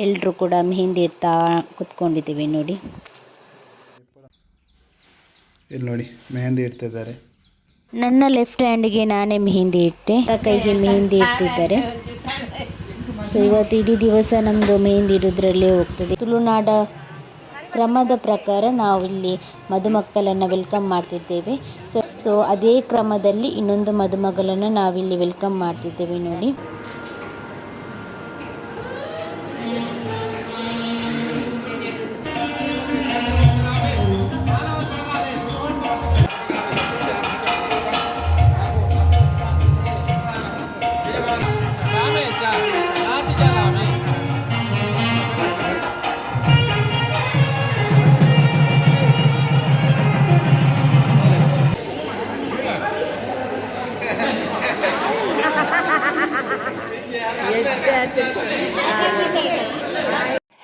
ಎಲ್ಲರೂ ಕೂಡ ಮೆಹಂದಿ ಇಡ್ತಾ ಕುತ್ಕೊಂಡಿದ್ದೀವಿ ನೋಡಿ. ಇಲ್ಲಿ ನೋಡಿ ಮೆಹಂದಿ ಇಡ್ತಿದ್ದಾರೆ. ನನ್ನ ಲೆಫ್ಟ್ ಹ್ಯಾಂಡ್ಗೆ ನಾನೇ ಮೆಹಂದಿ ಇಟ್ಟೆ, ಕೈಗೆ ಮೆಹಂದಿ ಇಟ್ಟಿದ್ದಾರೆ. ಸೊ ಇವತ್ತು ಇಡೀ ದಿವಸ ನಮ್ಮದು ಮೆಹಂದಿ ಇಡೋದ್ರಲ್ಲೇ ಹೋಗ್ತದೆ. ತುಳುನಾಡ ಕ್ರಮದ ಪ್ರಕಾರ ನಾವಿಲ್ಲಿ ಮದುಮಕ್ಕಳನ್ನು ವೆಲ್ಕಮ್ ಮಾಡ್ತಿದ್ದೇವೆ. ಸೊ ಅದೇ ಕ್ರಮದಲ್ಲಿ ಇನ್ನೊಂದು ಮದುಮಗಳನ್ನು ನಾವಿಲ್ಲಿ ವೆಲ್ಕಮ್ ಮಾಡ್ತಿದ್ದೇವೆ ನೋಡಿ.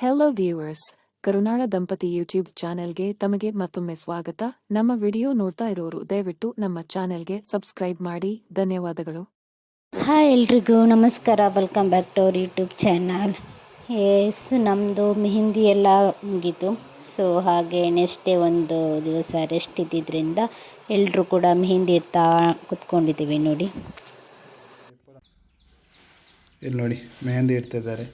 ಹೆಲೋ ವ್ಯೂವರ್ಸ್, ಕರುನಾಡ ದಂಪತಿ ಯೂಟ್ಯೂಬ್ ಚಾನೆಲ್ಗೆ ತಮಗೆ ಮತ್ತೊಮ್ಮೆ ಸ್ವಾಗತ. ನಮ್ಮ ವಿಡಿಯೋ ನೋಡ್ತಾ ಇರೋರು ದಯವಿಟ್ಟು ನಮ್ಮ ಚಾನೆಲ್ಗೆ ಸಬ್ಸ್ಕ್ರೈಬ್ ಮಾಡಿ. ಧನ್ಯವಾದಗಳು. ಹಾಯ್ ಎಲ್ರಿಗೂ ನಮಸ್ಕಾರ, welcome back to our YouTube channel. Yes, ನಮ್ಮದು ಮೆಹಂದಿ ಎಲ್ಲ ಮುಗೀತು. ಸೊ ಹಾಗೆ ನೆಕ್ಸ್ಟ್ ಡೇ ಒಂದು ದಿವಸ ರೆಸ್ಟ್ ಇದ್ದಿದ್ದರಿಂದ ಎಲ್ಲರೂ ಕೂಡ ಮೆಹಂದಿ ಇಡ್ತಾ ಕುತ್ಕೊಂಡಿದ್ದೀವಿ ನೋಡಿ. ಇಲ್ಲಿ ನೋಡಿ ಮೆಹಂದಿ ಇಡ್ತಿದ್ದಾರೆ.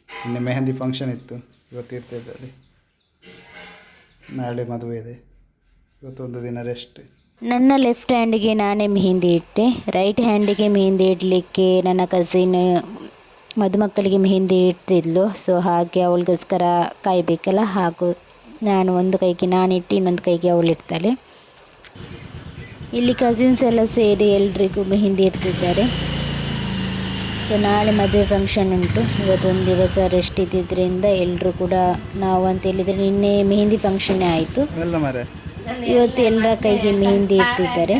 ನಿನ್ನೆ ಮೆಹಂದಿ ಫಂಕ್ಷನ್ ಇತ್ತು, ಇವತ್ತು ಇಡ್ತಿದ್ದಾರೆ. ನಾಳೆ ಮದುವೆ ಇದೆ, ಇವತ್ತೊಂದು ದಿನ ರೆಸ್ಟ್. ನನ್ನ ಲೆಫ್ಟ್ ಹ್ಯಾಂಡ್ಗೆ ನಾನೇ ಮೆಹಂದಿ ಇಟ್ಟೆ, ರೈಟ್ ಹ್ಯಾಂಡಿಗೆ ಮೆಹಂದಿ ಇಡಲಿಕ್ಕೆ ನನ್ನ ಕಸಿನ್ ಮದುಮಕ್ಕಳಿಗೆ ಮೆಹಂದಿ ಇಡ್ತಿದ್ಲು. ಸೊ ಹಾಗೆ ಅವಳಿಗೋಸ್ಕರ ಕಾಯಬೇಕಲ್ಲ, ಹಾಗೂ ನಾನು ಒಂದು ಕೈಗೆ ನಾನಿಟ್ಟು ಇನ್ನೊಂದು ಕೈಗೆ ಅವಳು ಇಡ್ತಾಳೆ. ಇಲ್ಲಿ ಕಸಿನ್ಸ್ ಎಲ್ಲ ಸೇರಿ ಎಲ್ರಿಗೂ ಮೆಹಂದಿ ಇಡ್ತಿದ್ದಾರೆ. ಸೊ ನಾಳೆ ಮದುವೆ ಫಂಕ್ಷನ್ ಉಂಟು, ಇವತ್ತೊಂದು ದಿವಸ ರೆಸ್ಟ್ ಇದ್ದಿದ್ದರಿಂದ ಎಲ್ಲರೂ ಕೂಡ, ನಾವು ಅಂತ ಹೇಳಿದರೆ ನಿನ್ನೆ ಮೆಹಂದಿ ಫಂಕ್ಷನ್ನೇ ಆಯಿತು, ಇವತ್ತು ಎಲ್ಲರ ಕೈಗೆ ಮೆಹಂದಿ ಇಟ್ಟಿದ್ದಾರೆ.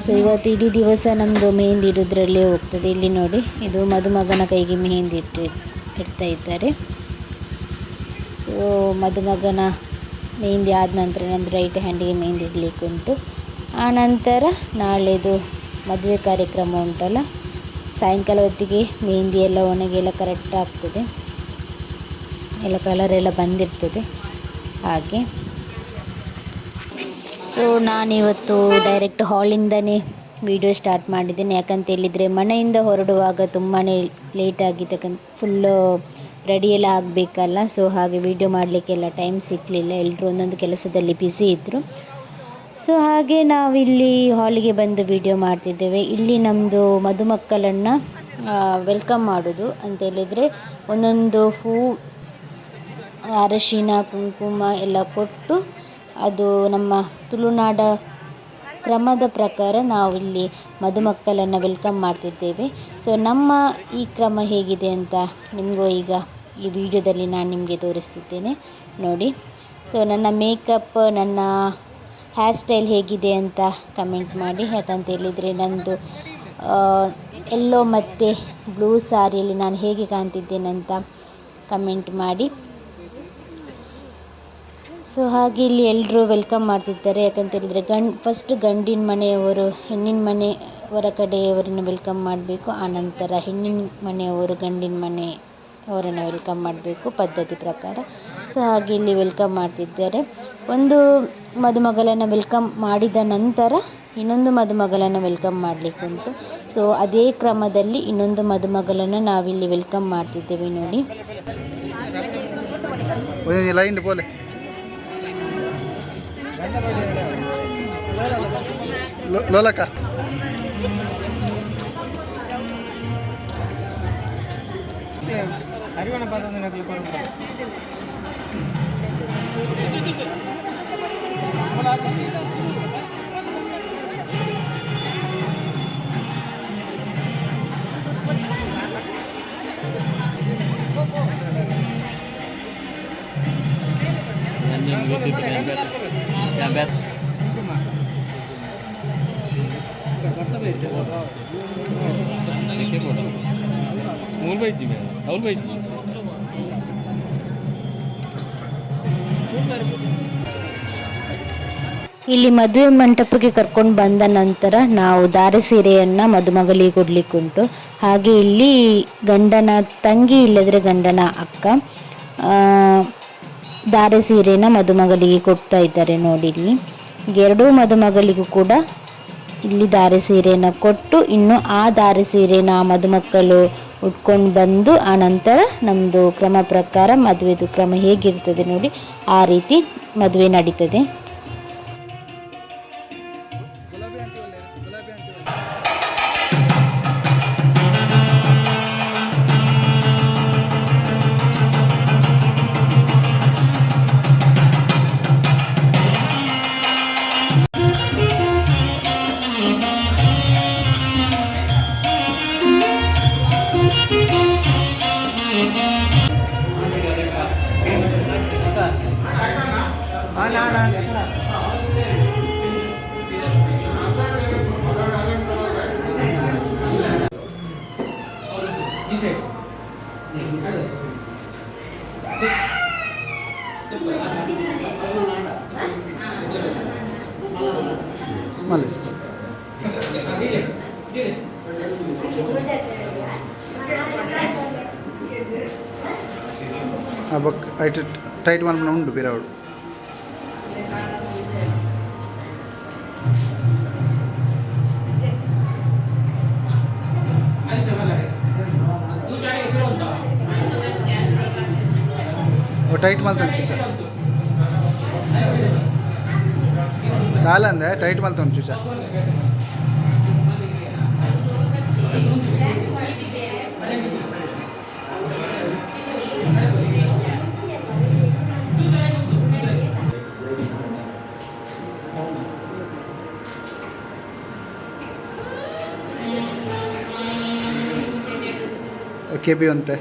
ಸೊ ಇವತ್ತು ಇಡೀ ದಿವಸ ನಮ್ಮದು ಮೆಹಂದಿ ಇಡೋದ್ರಲ್ಲೇ ಹೋಗ್ತದೆ. ಇಲ್ಲಿ ನೋಡಿ, ಇದು ಮದುಮಗನ ಕೈಗೆ ಮೆಹಂದಿ ಇಡ್ತಾ ಇದ್ದಾರೆ. ಸೊ ಮದುಮಗನ ಮೆಹಂದಿ ಆದ ನಂತರ ನಮ್ಮದು ರೈಟ್ ಹ್ಯಾಂಡಿಗೆ ಮೆಹಂದಿ ಇಡಲಿಕ್ಕೆ ಉಂಟು. ಆನಂತರ ನಾಳೆದು ಮದುವೆ ಕಾರ್ಯಕ್ರಮ ಉಂಟಲ್ಲ, ಸಾಯಂಕಾಲ ಹೊತ್ತಿಗೆ ಮೆಹಂದಿ ಎಲ್ಲ ಒಣಗೆಲ್ಲ ಕರೆಕ್ಟ್ ಆಗ್ತದೆ, ಎಲ್ಲ ಕಲರ್ ಎಲ್ಲ ಬಂದಿರ್ತದೆ ಹಾಗೆ. ಸೊ ನಾನಿವತ್ತು ಡೈರೆಕ್ಟ್ ಹಾಲಿಂದನೇ ವಿಡಿಯೋ ಸ್ಟಾರ್ಟ್ ಮಾಡಿದ್ದೇನೆ. ಯಾಕಂತ ಹೇಳಿದರೆ ಮನೆಯಿಂದ ಹೊರಡುವಾಗ ತುಂಬಾ ಲೇಟ್ ಆಗಿದ್ದಕ್ಕಂತ ಫುಲ್ಲು ರೆಡಿಯೆಲ್ಲ ಆಗಬೇಕಲ್ಲ. ಸೊ ಹಾಗೆ ವಿಡಿಯೋ ಮಾಡಲಿಕ್ಕೆಲ್ಲ ಟೈಮ್ ಸಿಗಲಿಲ್ಲ, ಎಲ್ಲರೂ ಒಂದೊಂದು ಕೆಲಸದಲ್ಲಿ ಬ್ಯುಸಿ ಇದ್ದರು. ಸೊ ಹಾಗೆ ನಾವಿಲ್ಲಿ ಹಾಲಿಗೆ ಬಂದು ವಿಡಿಯೋ ಮಾಡ್ತಿದ್ದೇವೆ. ಇಲ್ಲಿ ನಮ್ಮದು ಮದುಮಕ್ಕಳನ್ನು ವೆಲ್ಕಮ್ ಮಾಡೋದು ಅಂತ ಹೇಳಿದರೆ ಒಂದೊಂದು ಹೂ, ಅರಶಿನ, ಕುಂಕುಮ ಎಲ್ಲ ಕೊಟ್ಟು, ಅದು ನಮ್ಮ ತುಳುನಾಡ ಕ್ರಮದ ಪ್ರಕಾರ ನಾವಿಲ್ಲಿ ಮದುಮಕ್ಕಳನ್ನು ವೆಲ್ಕಮ್ ಮಾಡ್ತಿದ್ದೇವೆ. ಸೊ ನಮ್ಮ ಈ ಕ್ರಮ ಹೇಗಿದೆ ಅಂತ ನಿಮಗೂ ಈಗ ಈ ವಿಡಿಯೋದಲ್ಲಿ ನಾನು ನಿಮಗೆ ತೋರಿಸ್ತಿದ್ದೇನೆ ನೋಡಿ. ಸೊ ನನ್ನ ಮೇಕಪ್, ನನ್ನ ಹೇರ್ ಸ್ಟೈಲ್ ಹೇಗಿದೆ ಅಂತ ಕಮೆಂಟ್ ಮಾಡಿ. ಯಾಕಂತ ಹೇಳಿದರೆ ನನ್ನದು ಯೆಲ್ಲೋ ಮತ್ತು ಬ್ಲೂ ಸಾರಿಯಲ್ಲಿ ನಾನು ಹೇಗೆ ಕಾಣ್ತಿದ್ದೇನಂತ ಕಮೆಂಟ್ ಮಾಡಿ. ಸೊ ಹಾಗೆ ಇಲ್ಲಿ ಎಲ್ಲರೂ ವೆಲ್ಕಮ್ ಮಾಡ್ತಿದ್ದಾರೆ. ಯಾಕಂತ ಹೇಳಿದರೆ ಫಸ್ಟ್ ಗಂಡಿನ ಮನೆಯವರು ಹೆಣ್ಣಿನ ಮನೆಯವರ ಕಡೆಯವರನ್ನು ವೆಲ್ಕಮ್ ಮಾಡಬೇಕು, ಆನಂತರ ಹೆಣ್ಣಿನ ಮನೆಯವರು ಗಂಡಿನ ಮನೆಯವರನ್ನು ವೆಲ್ಕಮ್ ಮಾಡಬೇಕು ಪದ್ಧತಿ ಪ್ರಕಾರ. ಸೊ ಹಾಗೆ ಇಲ್ಲಿ ವೆಲ್ಕಮ್ ಮಾಡ್ತಿದ್ದಾರೆ. ಒಂದು ಮದುಮಗಳನ್ನು ವೆಲ್ಕಮ್ ಮಾಡಿದ ನಂತರ ಇನ್ನೊಂದು ಮದುಮಗಳನ್ನು ವೆಲ್ಕಮ್ ಮಾಡಲಿಕ್ಕೆ ಉಂಟು. ಸೊ ಅದೇ ಕ್ರಮದಲ್ಲಿ ಇನ್ನೊಂದು ಮದುಮಗಳನ್ನು ನಾವಿಲ್ಲಿ ವೆಲ್ಕಮ್ ಮಾಡ್ತಿದ್ದೇವೆ ನೋಡಿ. ಲೋಲಕ ಮೂರು ಬೈಜಿ ಅವ್ರು ಬೈಜಿ ಇಲ್ಲಿ ಮದುವೆ ಮಂಟಪಕ್ಕೆ ಕರ್ಕೊಂಡು ಬಂದ ನಂತರ ನಾವು ಧಾರೆ ಸೀರೆಯನ್ನು ಮದುಮಗಳಿಗೆ ಕೊಡಲಿಕ್ಕುಂಟು. ಹಾಗೆ ಇಲ್ಲಿ ಗಂಡನ ತಂಗಿ ಇಲ್ಲದ್ರೆ ಗಂಡನ ಅಕ್ಕ ಧಾರೆ ಸೀರೆನ ಮದುಮಗಳಿಗೆ ಕೊಡ್ತಾ ಇದ್ದಾರೆ ನೋಡಿ. ಇಲ್ಲಿ ಎರಡೂ ಮದುಮಗಳಿಗೂ ಕೂಡ ಇಲ್ಲಿ ಧಾರೆ ಸೀರೆನ ಕೊಟ್ಟು ಇನ್ನು ಆ ಧಾರೆ ಸೀರೆನ ಮದುಮಕ್ಕಳು ಉಟ್ಕೊಂಡು ಬಂದು ಆ ನಂತರ ನಮ್ಮದು ಕ್ರಮ ಪ್ರಕಾರ ಮದುವೆದು ಕ್ರಮ ಹೇಗಿರ್ತದೆ ನೋಡಿ ಆ ರೀತಿ ಮದುವೆ ನಡೀತದೆ. ಟೈಟ್ ಮಾಡ್ಕೊಂಡು ಉಂಟು ಬೇರೆ ಅವಳು ಟೈಟ್ ಮಾಡ್ತಾನೆ ಚೂಚ ಕಾಲಂದೆ ಟೈಟ್ ಮಾಡ್ತಾನೆ ಚೂಚ. के भी अंते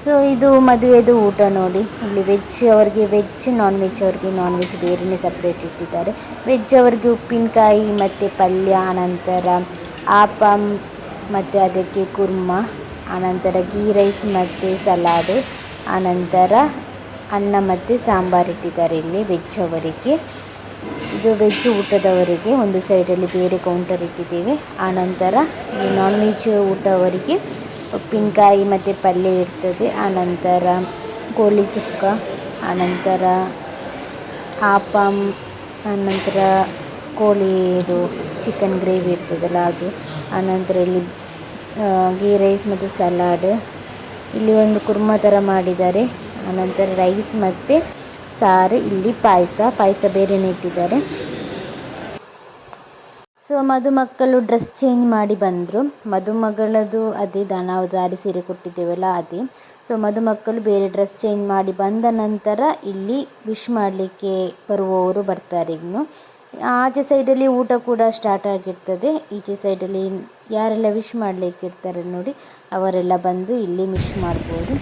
ಸೊ ಇದು ಮದುವೆದು ಊಟ ನೋಡಿ. ಇಲ್ಲಿ ವೆಜ್ ಅವರಿಗೆ ವೆಜ್, ನಾನ್ ವೆಜ್ ಅವರಿಗೆ ನಾನ್ ವೆಜ್ ಬೇರೆಯೇ ಸಪ್ರೇಟ್ ಇಟ್ಟಿದ್ದಾರೆ. ವೆಜ್ ಅವರಿಗೆ ಉಪ್ಪಿನಕಾಯಿ ಮತ್ತು ಪಲ್ಯ, ಆನಂತರ ಆಪಂ ಮತ್ತು ಅದಕ್ಕೆ ಕುರ್ಮ, ಆನಂತರ ಗೀ ರೈಸ್ ಮತ್ತು ಸಲಾಡು, ಆನಂತರ ಅನ್ನ ಮತ್ತು ಸಾಂಬಾರು ಇಟ್ಟಿದ್ದಾರೆ ಇಲ್ಲಿ ವೆಜ್ ಅವರಿಗೆ. ಇದು ವೆಜ್ ಊಟದವರಿಗೆ ಒಂದು ಸೈಡಲ್ಲಿ ಬೇರೆ ಕೌಂಟರ್ ಇಟ್ಟಿದ್ದೇವೆ. ಆನಂತರ ಈ ನಾನ್ ವೆಜ್ ಊಟವರಿಗೆ ಉಪ್ಪಿನಕಾಯಿ ಮತ್ತು ಪಲ್ಯ ಇರ್ತದೆ, ಆನಂತರ ಕೋಳಿ ಸುಕ್ಕ, ಆನಂತರ ಆಪಂ, ಆನಂತರ ಕೋಳಿದು ಚಿಕನ್ ಗ್ರೇವಿ ಇರ್ತದಲ್ಲ ಅದು, ಆನಂತರ ಇಲ್ಲಿ ಗೀ ರೈಸ್ ಮತ್ತು ಸಲಾಡ್, ಇಲ್ಲಿ ಒಂದು ಕುರ್ಮ ಥರ ಮಾಡಿದ್ದಾರೆ, ಆನಂತರ ರೈಸ್ ಮತ್ತು ಸಾರು, ಇಲ್ಲಿ ಪಾಯಸ ಬೇರೆಯೇ ಇಟ್ಟಿದ್ದಾರೆ. ಸೊ ಮದುಮಕ್ಕಳು ಡ್ರೆಸ್ ಚೇಂಜ್ ಮಾಡಿ ಬಂದರು. ಮದುಮಗಳದು ಅದೇ ನಾವು ದಾರಿ ಸೀರೆ ಕೊಟ್ಟಿದ್ದೇವಲ್ಲ ಅದೇ. ಸೊ ಮದುಮಕ್ಕಳು ಬೇರೆ ಡ್ರೆಸ್ ಚೇಂಜ್ ಮಾಡಿ ಬಂದ ನಂತರ ಇಲ್ಲಿ ವಿಶ್ ಮಾಡಲಿಕ್ಕೆ ಬರುವವರು ಬರ್ತಾರೆ. ಇನ್ನು ಆಚೆ ಸೈಡಲ್ಲಿ ಊಟ ಕೂಡ ಸ್ಟಾರ್ಟ್ ಆಗಿರ್ತದೆ. ಈಚೆ ಸೈಡಲ್ಲಿ ಯಾರೆಲ್ಲ ವಿಶ್ ಮಾಡಲಿಕ್ಕೆ ಇರ್ತಾರೆ ನೋಡಿ ಅವರೆಲ್ಲ ಬಂದು ಇಲ್ಲಿ ವಿಶ್ ಮಾಡ್ಬೋದು.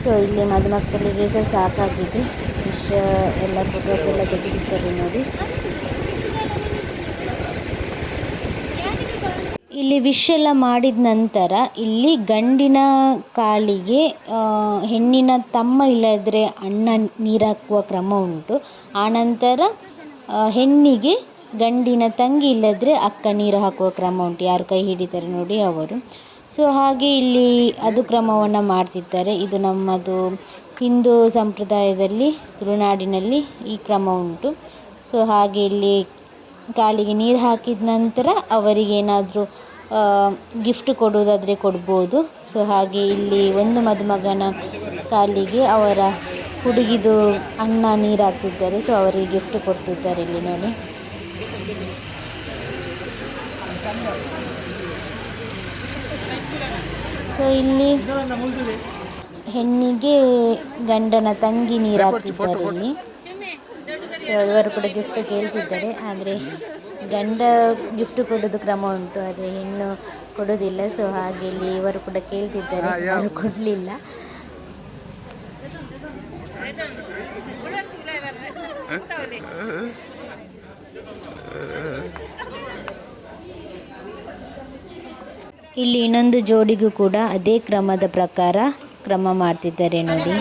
ಸೊ ಇಲ್ಲಿ ಮದುಮಕ್ಕಳಿಗೆ ಸಹ ಸಾಕಾಗಿದೆ, ವಿಶ್ ಎಲ್ಲ ಫೋಟೋಸ್ ಎಲ್ಲ ತೆಗೆದಿರ್ತಾರೆ ನೋಡಿ. ಇಲ್ಲಿ ವಿಶ್ ಎಲ್ಲ ಮಾಡಿದ ನಂತರ ಇಲ್ಲಿ ಗಂಡಿನ ಕಾಲಿಗೆ ಹೆಣ್ಣಿನ ತಮ್ಮ ಇಲ್ಲದ್ರೆ ಅಣ್ಣ ನೀರು ಹಾಕುವ ಕ್ರಮ ಉಂಟು. ಆನಂತರ ಹೆಣ್ಣಿಗೆ ಗಂಡಿನ ತಂಗಿ ಇಲ್ಲದ್ರೆ ಅಕ್ಕ ನೀರು ಹಾಕುವ ಕ್ರಮ ಉಂಟು. ಯಾರು ಕೈ ಹಿಡಿತಾರೆ ನೋಡಿ ಅವರು. ಸೊ ಹಾಗೆ ಇಲ್ಲಿ ಅದು ಕ್ರಮವನ್ನು ಮಾಡ್ತಿದ್ದಾರೆ. ಇದು ನಮ್ಮದು ಹಿಂದೂ ಸಂಪ್ರದಾಯದಲ್ಲಿ ತುಳುನಾಡಿನಲ್ಲಿ ಈ ಕ್ರಮ ಉಂಟು. ಸೊ ಹಾಗೆ ಇಲ್ಲಿ ಕಾಲಿಗೆ ನೀರು ಹಾಕಿದ ನಂತರ ಅವರಿಗೇನಾದರೂ ಗಿಫ್ಟ್ ಕೊಡುವುದಾದರೆ ಕೊಡ್ಬೋದು. ಸೊ ಹಾಗೆ ಇಲ್ಲಿ ಒಂದು ಮದುಮಗನ ಕಾಲಿಗೆ ಅವರ ಹುಡುಗಿದು ಅಣ್ಣ ನೀರು ಹಾಕ್ತಿದ್ದಾರೆ. ಸೊ ಅವರಿಗೆ ಗಿಫ್ಟ್ ಕೊಡ್ತಿದ್ದಾರೆ ಇಲ್ಲಿ ನೋಡಿ. ಸೊ ಇಲ್ಲಿ ಹೆಣ್ಣಿಗೆ ಗಂಡನ ತಂಗಿ ನೀರು ಹಾಕ್ತಿದ್ದಾರೆ ಇಲ್ಲಿ. ಸೊ ಇವರು ಕೂಡ ಗಿಫ್ಟ್ ಕೇಳ್ತಿದ್ದಾರೆ, ಆದರೆ ಗಂಡ ಗಿಫ್ಟ್ ಕೊಡೋದು ಕ್ರಮ ಉಂಟು, ಆದರೆ ಹೆಣ್ಣು ಕೊಡೋದಿಲ್ಲ. ಸೊ ಹಾಗೆ ಇಲ್ಲಿ ಇವರು ಕೂಡ ಕೇಳ್ತಿದ್ದಾರೆ, ಯಾರು ಕೊಡಲಿಲ್ಲ. ಇಲ್ಲಿ ಇನ್ನೊಂದು ಜೋಡಿಗೂ ಕೂಡ ಅದೇ ಕ್ರಮದ ಪ್ರಕಾರ ಕ್ರಮ ಮಾಡ್ತಿದ್ದಾರೆ ನೋಡಿ.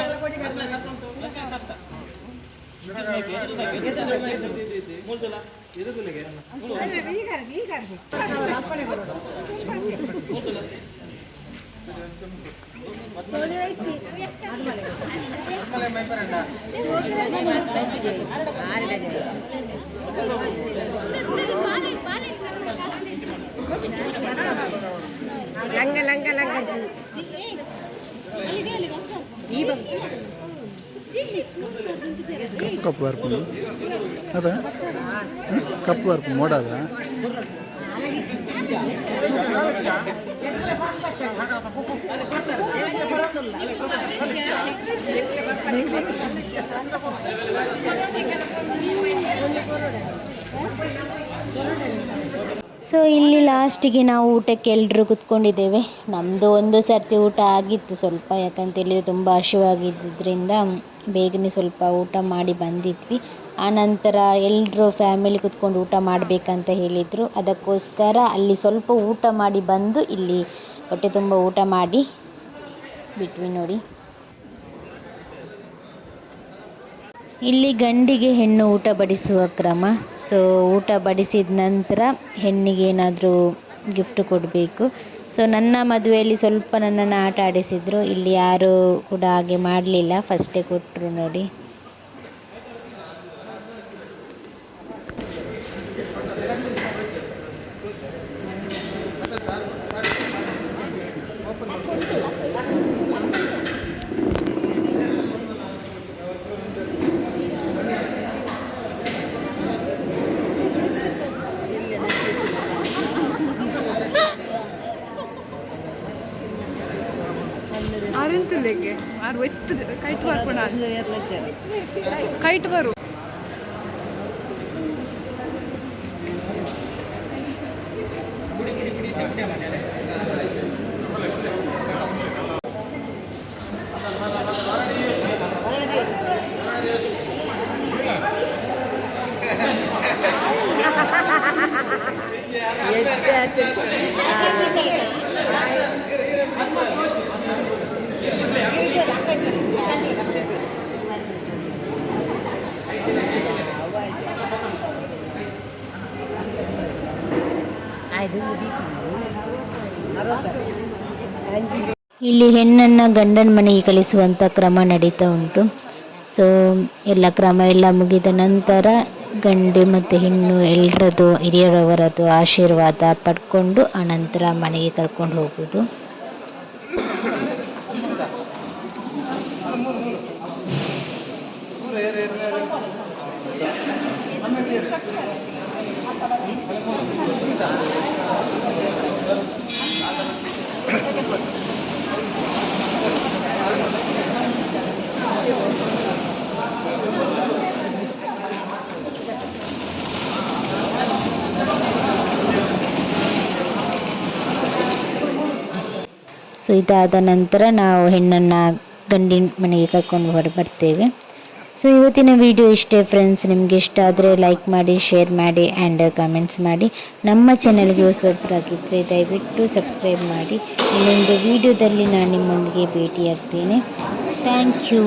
ಕಪ್ಪು ವರ್ಕು ಅದ ಕಪ್ಪು ವರ್ಕು ಮೋಡದ ಸೊ ಇಲ್ಲಿ ಲಾಸ್ಟಿಗೆ ನಾವು ಊಟಕ್ಕೆ ಎಲ್ಲರೂ ಕೂತ್ಕೊಂಡಿದ್ದೇವೆ. ನಮ್ಮದು ಒಂದು ಸರ್ತಿ ಊಟ ಆಗಿತ್ತು ಸ್ವಲ್ಪ, ಯಾಕಂತೇಳಿದರೆ ತುಂಬ ಹಸಿವಾಗಿದ್ದರಿಂದ ಬೇಗನೆ ಸ್ವಲ್ಪ ಊಟ ಮಾಡಿ ಬಂದಿದ್ವಿ. ಆನಂತರ ಎಲ್ಲರೂ ಫ್ಯಾಮಿಲಿ ಕೂತ್ಕೊಂಡು ಊಟ ಮಾಡಬೇಕಂತ ಹೇಳಿದರು. ಅದಕ್ಕೋಸ್ಕರ ಅಲ್ಲಿ ಸ್ವಲ್ಪ ಊಟ ಮಾಡಿ ಬಂದು ಇಲ್ಲಿ ಹೊಟ್ಟೆ ತುಂಬ ಊಟ ಮಾಡಿ ಬಿಟ್ವಿ ನೋಡಿ. ಇಲ್ಲಿ ಗಂಡಿಗೆ ಹೆಣ್ಣು ಊಟ ಬಡಿಸುವ ಕ್ರಮ. ಸೊ ಊಟ ಬಡಿಸಿದ ನಂತರ ಹೆಣ್ಣಿಗೆ ಏನಾದರೂ ಗಿಫ್ಟ್ ಕೊಡಬೇಕು. ಸೊ ನನ್ನ ಮದುವೆಯಲ್ಲಿ ಸ್ವಲ್ಪ ನನ್ನನ್ನು ಆಟ ಆಡಿಸಿದರು. ಇಲ್ಲಿ ಯಾರೂ ಕೂಡ ಹಾಗೆ ಮಾಡಲಿಲ್ಲ, ಫಸ್ಟೇ ಕೊಟ್ಟರು ನೋಡಿ. ಕೈಟ್ ಬರು ಇಲ್ಲಿ ಹೆಣ್ಣನ್ನು ಗಂಡನ ಮನೆಗೆ ಕಳಿಸುವಂಥ ಕ್ರಮ ನಡೀತಾ ಉಂಟು. ಸೊ ಎಲ್ಲ ಕ್ರಮ ಎಲ್ಲ ಮುಗಿದ ನಂತರ ಗಂಡು ಮತ್ತು ಹೆಣ್ಣು ಎಲ್ಲರದ್ದು ಹಿರಿಯರವರದ್ದು ಆಶೀರ್ವಾದ ಪಡ್ಕೊಂಡು ಆನಂತರ ಮನೆಗೆ ಕರ್ಕೊಂಡು ಹೋಗೋದು. ಸೊ ಇದಾದ ನಂತರ ನಾವು ಹೆಣ್ಣನ್ನು ಗಂಡಿನ ಮನೆಗೆ ಕರ್ಕೊಂಡು ಬರ್ತೇವೆ. ಸೊ ಇವತ್ತಿನ ವಿಡಿಯೋ ಇಷ್ಟೇ ಫ್ರೆಂಡ್ಸ್. ನಿಮಗೆ ಇಷ್ಟ ಆದರೆ ಲೈಕ್ ಮಾಡಿ, ಶೇರ್ ಮಾಡಿ ಆ್ಯಂಡ್ ಕಮೆಂಟ್ಸ್ ಮಾಡಿ. ನಮ್ಮ ಚಾನಲ್ಗೆ ಹೊಸಬರಾಗಿದ್ದರೆ ದಯವಿಟ್ಟು ಸಬ್ಸ್ಕ್ರೈಬ್ ಮಾಡಿ. ಇನ್ನೊಂದು ವಿಡಿಯೋದಲ್ಲಿ ನಾನು ನಿಮ್ಮೊಂದಿಗೆ ಭೇಟಿಯಾಗ್ತೇನೆ. Thank you.